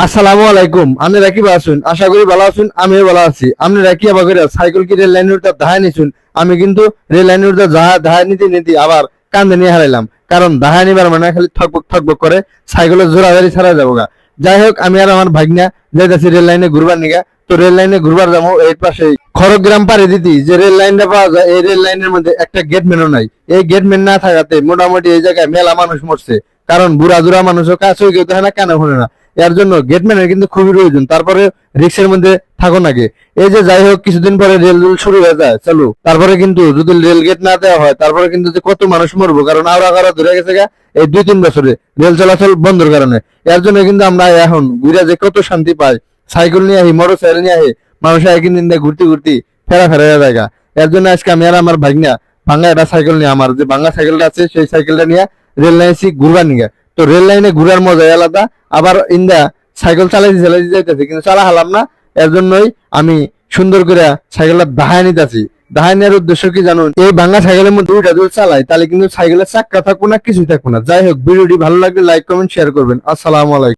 আসসালামু আলাইকুম। আপনারা কি আছেন? আশা করি ভালো আছেন। আমিও ভালো আছি। আপনারা কি আবার করে সাইকেল কি রেল লাইনের উঠে দাহায় নিছুন? আমি কিন্তু রেল লাইনের উঠে দাহায় নিতে নিতে আবার কান্দে নিয়ে হারাইলাম। কারণ দাহায় নিবার মানে খালি ঠকবক ঠকবক করে সাইকেলের জোড়াদারি ছাড়া যাবো গা। যাই হোক, আমি আর আমার ভাগ্না যাইতেছি রেল লাইনে ঘুরবার নিগা। তো রেল লাইনে ঘুরবার যাবো এর পাশে খড়গ্রাম পাড়ি দিতি যে রেল লাইনটা পাওয়া যায়, এই রেল লাইনের মধ্যে একটা গেটম্যানও নাই। এই গেটম্যান না থাকাতে মোটামুটি এই জায়গায় মেলা মানুষ মরছে। কারণ বুড়া জুড়া মানুষও কাছেও কেউ দেখে না, কেন শুনে না। এর জন্য গেটম্যানের কিন্তু খুবই প্রয়োজন। তারপরে রিক্সের মধ্যে থাকো নাকি। এই যে যাই হোক, কিছুদিন পরে রেল রুল শুরু হয়ে যায় চলো, তারপরে কিন্তু যদি রেল গেট না দেওয়া হয় তারপরে কিন্তু যে কত মানুষ মরবো। কারণ আওড়া গাড়া ধরে গেছে গা এই 2-3 বছরে রেল চলাচল বন্ধের কারণে। এর জন্য কিন্তু আমরা এখন ঘুরে যে কত শান্তি পাই। সাইকেল নিয়ে আহি, মোটর সাইকেল নিয়ে আহি, মানুষ একদিন দিন ঘুরতে ঘুরতে ফেরা ফেরা জায়গা। এর জন্য আজকে আমি আর আমার ভাগ্না ভাঙ্গা একটা সাইকেল নিয়ে, আমার যে ভাঙ্গা সাইকেলটা আছে সেই সাইকেলটা নিয়ে রেল লাইনে ঘুরবার নিয়ে। তো রেল লাইনে ঘুরার মজাই আলাদা। আবার ইন্দা সাইকেল চালাইতে চালাইতে যাইতেছে কিন্তু চালা হালাম না। এর জন্যই আমি সুন্দর করে সাইকেলটা দাহায় নিতেছি। দাহায় নেওয়ার উদ্দেশ্য কি জানুন? এই ভাঙা সাইকেলের মধ্যে দুইটা যদি চালাই তাহলে কিন্তু সাইকেলের চাক্কা থাকবো না, কিছুই থাকবো না। যাই হোক, ভিডিওটি ভালো লাগলে লাইক কমেন্ট শেয়ার করবেন। আসসালামু আলাইকুম।